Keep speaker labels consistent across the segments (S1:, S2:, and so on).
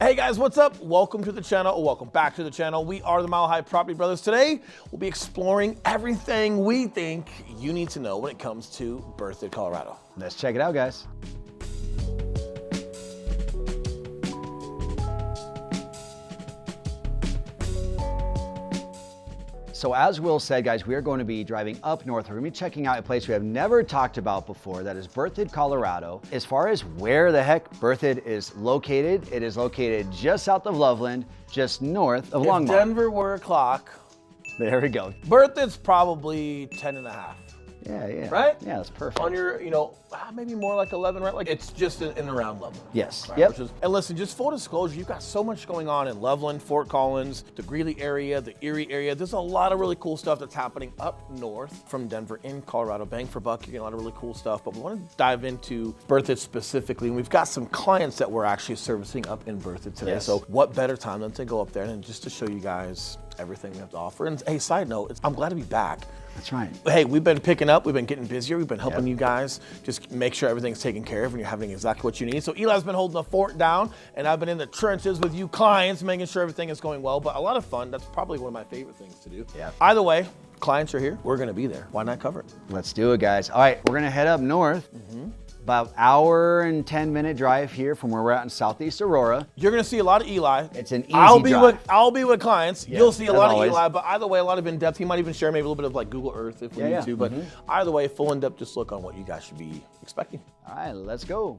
S1: Hey guys, what's up? Welcome to the channel, or welcome back to the channel. We are the Mile High Property Brothers. Today, we'll be exploring everything we think you need to know when it comes to Berthoud, Colorado.
S2: Let's check it out, guys. So as Will said, guys, we are going to be driving up north. We're going to be checking out a place we have never talked about before. That is Berthoud, Colorado. As far as where the heck Berthoud is located, it is located just south of Loveland, just north of Longmont.
S1: If Denver were a clock,
S2: there we go.
S1: Berthoud's probably 10 and a half.
S2: Yeah.
S1: Right?
S2: Yeah, that's perfect.
S1: On your, maybe more like 11, right? Like it's just in around Loveland.
S2: Yes.
S1: Right?
S2: Yep.
S1: And listen, just full disclosure, you've got so much going on in Loveland, Fort Collins, the Greeley area, the Erie area. There's a lot of really cool stuff that's happening up north from Denver in Colorado. Bang for buck, you're getting a lot of really cool stuff. But we want to dive into Berthoud specifically. And we've got some clients that we're actually servicing up in Berthoud today.
S2: Yes.
S1: So what better time than to go up there and just to show you guys everything we have to offer. And hey, side note, I'm glad to be back.
S2: That's right.
S1: Hey, we've been picking up, we've been getting busier, we've been helping you guys just make sure everything's taken care of and you're having exactly what you need. So Eli's been holding the fort down and I've been in the trenches with you clients, making sure everything is going well, but a lot of fun. That's probably one of my favorite things to do.
S2: Yeah.
S1: Either way, clients are here, we're gonna be there. Why not cover it?
S2: Let's do it, guys. All right, we're gonna head up north. About hour and 10-minute drive here from where we're at in Southeast Aurora.
S1: You're gonna see a lot of Eli.
S2: It's an easy
S1: drive.
S2: drive.
S1: I'll be with clients.
S2: Yeah,
S1: You'll see a
S2: as
S1: lot
S2: always.
S1: of Eli, but either way, a lot of in-depth. He might even share maybe a little bit of like Google Earth if we need to, but either way, full in-depth just look on what you guys should be expecting.
S2: All right, let's go.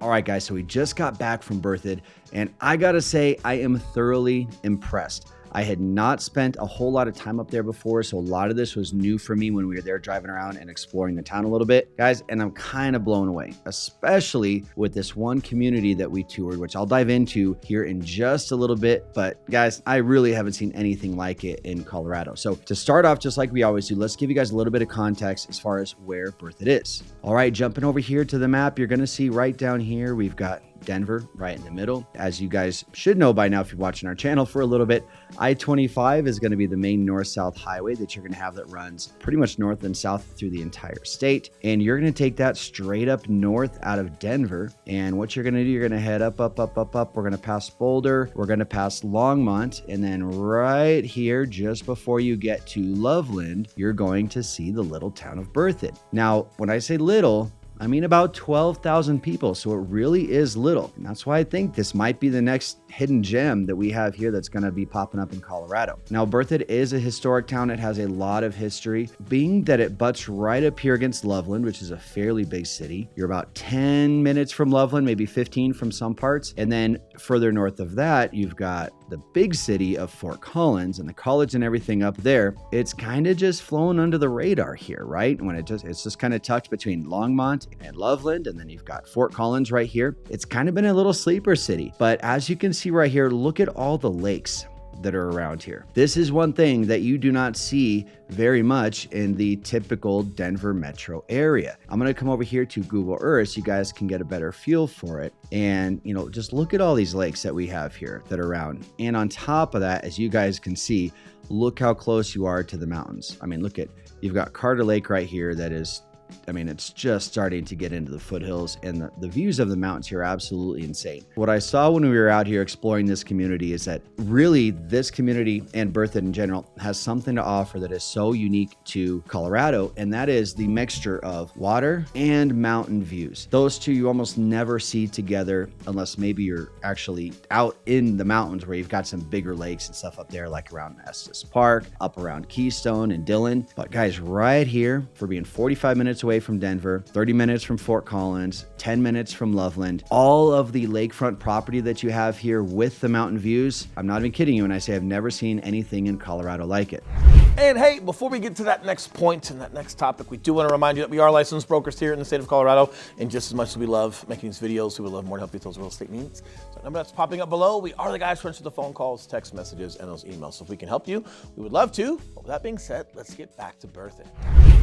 S2: All right, guys, so we just got back from Berthoud, and I gotta say, I am thoroughly impressed. I had not spent a whole lot of time up there before, so a lot of this was new for me when we were there driving around and exploring the town a little bit, guys, and I'm kind of blown away, especially with this one community that we toured, which I'll dive into here in just a little bit. But guys, I really haven't seen anything like it in Colorado. So to start off, just like we always do, let's give you guys a little bit of context as far as where Berthoud is. All right, jumping over here to the map, you're gonna see right down here, we've got Denver right in the middle. As you guys should know by now, if you're watching our channel for a little bit, I-25 is going to be the main north-south highway that you're going to have that runs pretty much north and south through the entire state. And you're going to take that straight up north out of Denver. And what you're going to do, you're going to head up. We're going to pass Boulder. We're going to pass Longmont. And then right here, just before you get to Loveland, you're going to see the little town of Berthoud. Now, when I say little, I mean about 12,000 people, so it really is little. And that's why I think this might be the next hidden gem that we have here that's gonna be popping up in Colorado. Now, Berthoud is a historic town. It has a lot of history. Being that it butts right up here against Loveland, which is a fairly big city. You're about 10 minutes from Loveland, maybe 15 from some parts. And then further north of that, you've got the big city of Fort Collins and the college and everything up there. It's kind of just flown under the radar here, right? When it's just kind of tucked between Longmont and Loveland, and then you've got Fort Collins right here. It's kind of been a little sleeper city, but as you can see right here, look at all the lakes that are around here. This is one thing that you do not see very much in the typical Denver metro area. I'm going to come over here to Google Earth so you guys can get a better feel for it. And, just look at all these lakes that we have here that are around. And on top of that, as you guys can see, look how close you are to the mountains. I mean, you've got Carter Lake right here that is, it's just starting to get into the foothills, and the views of the mountains here are absolutely insane. What I saw when we were out here exploring this community is that really this community and Berthoud in general has something to offer that is so unique to Colorado, and that is the mixture of water and mountain views. Those two you almost never see together unless maybe you're actually out in the mountains where you've got some bigger lakes and stuff up there, like around Estes Park, up around Keystone and Dillon. But guys, right here, for being 45 minutes away from Denver, 30 minutes from Fort Collins, 10 minutes from Loveland, all of the lakefront property that you have here with the mountain views, I'm not even kidding you when I say I've never seen anything in Colorado like it.
S1: And hey, before we get to that next point and that next topic, we do want to remind you that we are licensed brokers here in the state of Colorado. And just as much as we love making these videos, we would love more to help you with those real estate needs. So the number that's popping up below, we are the guys who answer the phone calls, text messages, and those emails. So if we can help you, we would love to. But with that being said, let's get back to Berthoud.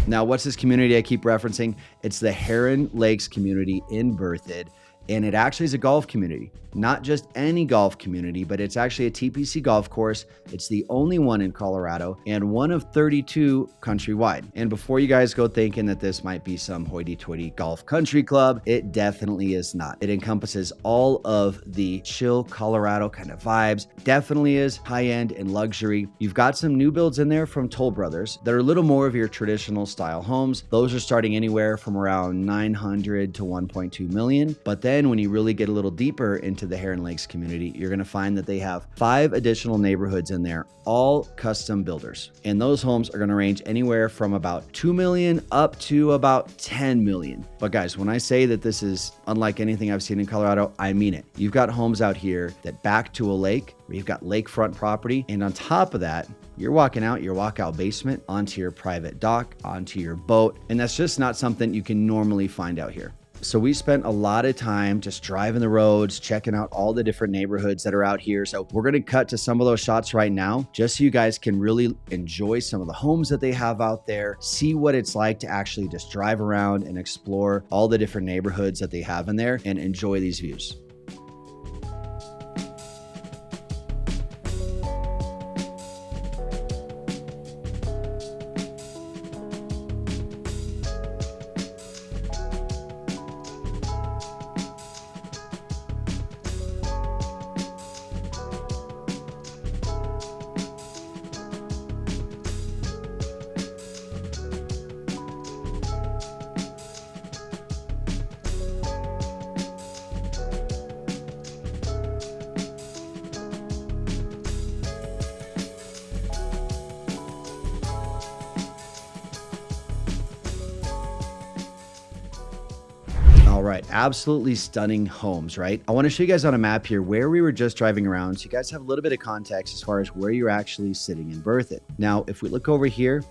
S2: Now, what's this community I keep referencing? It's the Heron Lakes community in Berthoud. And it actually is a golf community, not just any golf community, but it's actually a TPC golf course. It's the only one in Colorado and one of 32 countrywide. And before you guys go thinking that this might be some hoity-toity golf country club, it definitely is not. It encompasses all of the chill Colorado kind of vibes. Definitely is high-end and luxury. You've got some new builds in there from Toll Brothers that are a little more of your traditional style homes. Those are starting anywhere from around 900 to 1.2 million. But then when you really get a little deeper into the Heron Lakes community, you're going to find that they have 5 additional neighborhoods in there, all custom builders. And those homes are going to range anywhere from about 2 million up to about 10 million. But guys, when I say that this is unlike anything I've seen in Colorado, I mean it. You've got homes out here that back to a lake, where you've got lakefront property. And on top of that, you're walking out your walkout basement onto your private dock, onto your boat. And that's just not something you can normally find out here. So we spent a lot of time just driving the roads, checking out all the different neighborhoods that are out here. So we're going to cut to some of those shots right now, just so you guys can really enjoy some of the homes that they have out there, see what it's like to actually just drive around and explore all the different neighborhoods that they have in there and enjoy these views. All right, absolutely stunning homes, right? I want to show you guys on a map here where we were just driving around, so you guys have a little bit of context as far as where you're actually sitting in Berthoud. Now, if we look over here,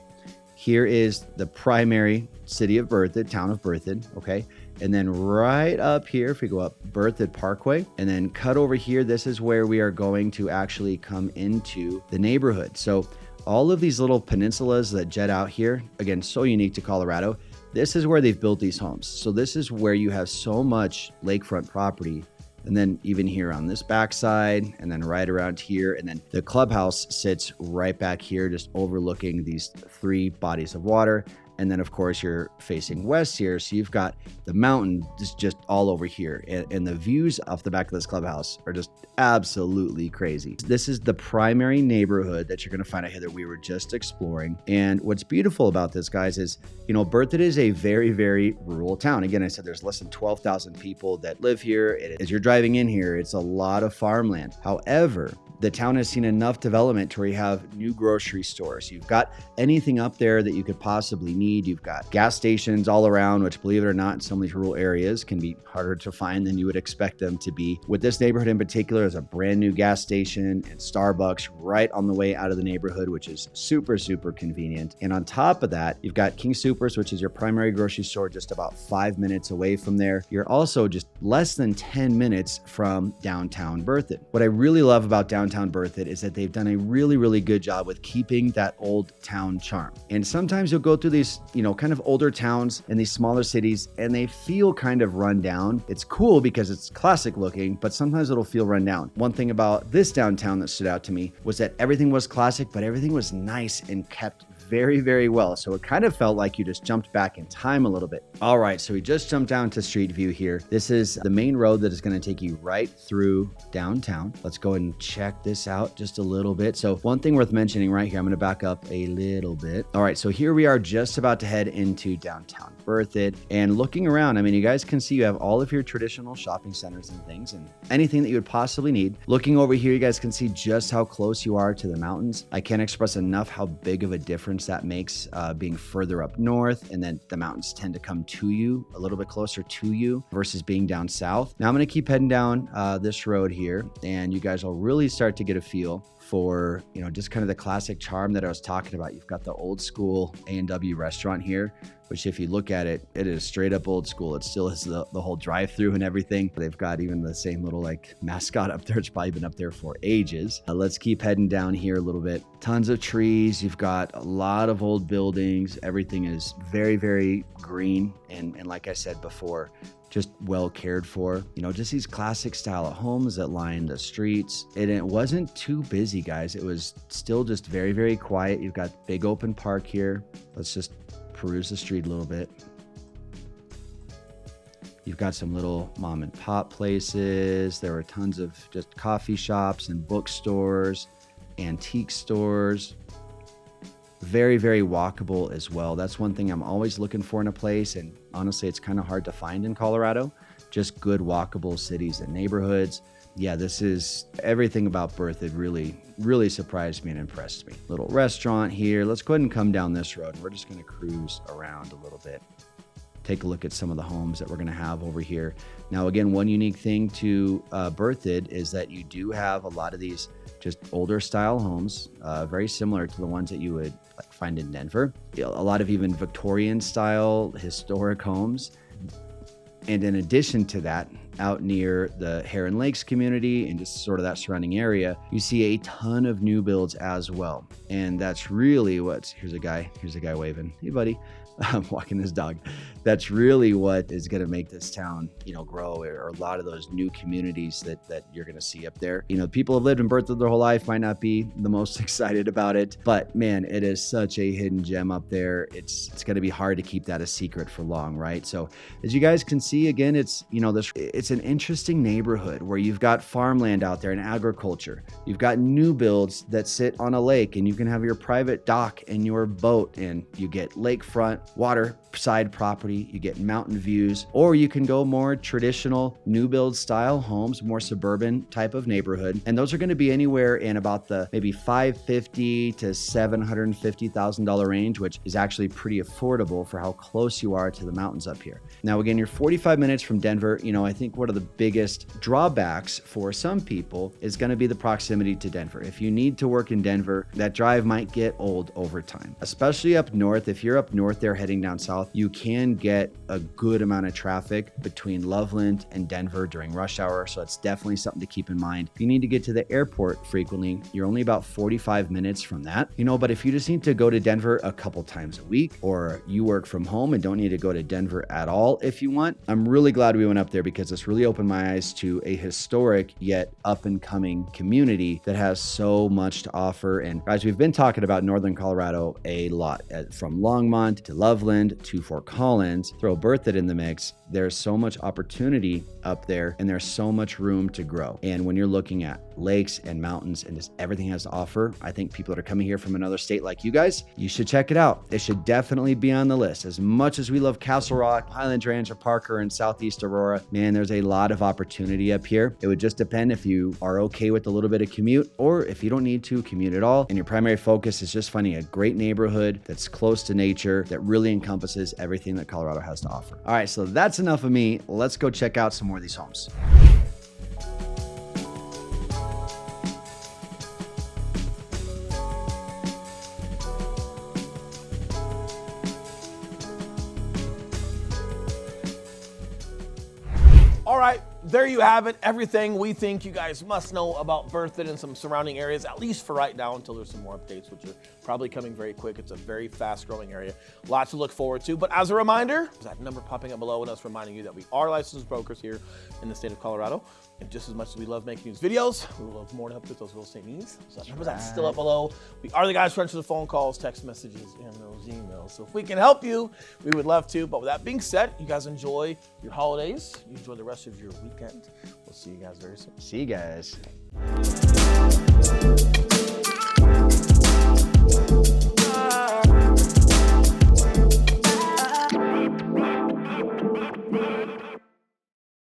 S2: here is the primary city of Berthoud, town of Berthoud, okay? And then right up here, if we go up Berthoud Parkway, and then cut over here, this is where we are going to actually come into the neighborhood. So all of these little peninsulas that jet out here, again, so unique to Colorado, this is where they've built these homes. So this is where you have so much lakefront property. And then even here on this backside, and then right around here, and then the clubhouse sits right back here, just overlooking these 3 bodies of water. And then of course you're facing west here. So you've got the mountain just all over here. And the views off the back of this clubhouse are just absolutely crazy. This is the primary neighborhood that you're going to find out here that we were just exploring. And what's beautiful about this, guys, is, you know, Berthoud is a very, very rural town. Again, I said there's less than 12,000 people that live here. As you're driving in here, it's a lot of farmland. However, the town has seen enough development to where you have new grocery stores. You've got anything up there that you could possibly need. You've got gas stations all around, which, believe it or not, in some of these rural areas can be harder to find than you would expect them to be. With this neighborhood in particular, there's a brand new gas station and Starbucks right on the way out of the neighborhood, which is super, super convenient. And on top of that, you've got King Soopers, which is your primary grocery store, just about 5 minutes away from there. You're also just less than 10 minutes from downtown Berthoud. What I really love about downtown Berthoud is that they've done a really, really good job with keeping that old town charm. And sometimes you'll go through these, you know, kind of older towns in these smaller cities and they feel kind of run down. It's cool because it's classic looking, but sometimes it'll feel run down. One thing about this downtown that stood out to me was that everything was classic, but everything was nice and kept very, very well. So it kind of felt like you just jumped back in time a little bit. All right, so we just jumped down to Street View here. This is the main road that is going to take you right through downtown. Let's go ahead and check this out just a little bit. So one thing worth mentioning right here, I'm going to back up a little bit. All right, so here we are just about to head into downtown Berthoud, and looking around, I mean, you guys can see you have all of your traditional shopping centers and things and anything that you would possibly need. Looking over here, you guys can see just how close you are to the mountains. I can't express enough how big of a difference difference that makes being further up north, and then the mountains tend to come to you, a little bit closer to you versus being down south. Now I'm going to keep heading down this road here, and you guys will really start to get a feel for, you know, just kind of the classic charm that I was talking about. You've got the old school A&W restaurant here, which if you look at it, it is straight up old school. It still has the whole drive-through and everything. They've got even the same little like mascot up there. It's probably been up there for ages. Let's keep heading down here a little bit. Tons of trees. You've got a lot of old buildings. Everything is very, very green. And like I said before, just well cared for. You know, just these classic style of homes that line the streets. And it wasn't too busy, guys. It was still just very, very quiet. You've got big open park here. Let's just peruse the street a little bit. You've got some little mom and pop places. There were tons of just coffee shops and bookstores, antique stores. Very, very walkable as well. That's one thing I'm always looking for in a place, and honestly, it's kind of hard to find in Colorado. Just good walkable cities and neighborhoods. Yeah, this is everything about Berthoud. Really surprised me and impressed me. Little restaurant here. Let's go ahead and come down this road. We're just going to cruise around a little bit. Take a look at some of the homes that we're going to have over here. Now, again, one unique thing to Berthoud is that you do have a lot of these just older style homes, very similar to the ones that you would find in Denver. A lot of even Victorian style historic homes. And in addition to that, out near the Heron Lakes community and just sort of that surrounding area, you see a ton of new builds as well. And that's really here's a guy waving. Hey, buddy. I'm walking his dog. That's really what is going to make this town, you know, grow, or a lot of those new communities that you're going to see up there. You know, people have lived in Berthoud their whole life, might not be the most excited about it, but man, it is such a hidden gem up there. It's going to be hard to keep that a secret for long, right? So as you guys can see, again, it's, you know, it's an interesting neighborhood where you've got farmland out there and agriculture. You've got new builds that sit on a lake, and you can have your private dock and your boat, and you get lakefront, waterside property, you get mountain views, or you can go more traditional new build style homes, more suburban type of neighborhood. And those are going to be anywhere in about the maybe $550,000 to $750,000 range, which is actually pretty affordable for how close you are to the mountains up here. Now, again, you're 45 minutes from Denver. You know, I think one of the biggest drawbacks for some people is going to be the proximity to Denver. If you need to work in Denver, that drive might get old over time, especially up north. If you're up north there heading down south, you can get a good amount of traffic between Loveland and Denver during rush hour. So it's definitely something to keep in mind. If you need to get to the airport frequently, you're only about 45 minutes from that, you know, but if you just need to go to Denver a couple times a week, or you work from home and don't need to go to Denver at all if you want, I'm really glad we went up there, because it's really opened my eyes to a historic yet up and coming community that has so much to offer. And guys, we've been talking about Northern Colorado a lot, from Longmont to Loveland to Fort Collins. Throw Berthoud in the mix. There's so much opportunity up there, and there's so much room to grow. And when you're looking at lakes and mountains and just everything it has to offer, I think people that are coming here from another state like you guys, you should check it out. It should definitely be on the list. As much as we love Castle Rock, Highlands Ranch, or Parker, and Southeast Aurora, man, there's a lot of opportunity up here. It would just depend if you are okay with a little bit of commute, or if you don't need to commute at all, and your primary focus is just finding a great neighborhood that's close to nature, that really encompasses everything that Colorado has to offer. All right, so that's enough of me. Let's go check out some more of these homes.
S1: All right, there you have it. Everything we think you guys must know about Berthoud and some surrounding areas, at least for right now, until there's some more updates, which are probably coming very quick. It's a very fast growing area. Lots to look forward to. But as a reminder, there's that number popping up below, and us reminding you that we are licensed brokers here in the state of Colorado. And just as much as we love making these videos, we will love more to help with those real estate needs. So that number that's still up below. We are the guys who answer the phone calls, text messages, and those emails. So if we can help you, we would love to. But with that being said, you guys enjoy your holidays. You enjoy the rest of your weekend. We'll see you guys very soon.
S2: See you guys.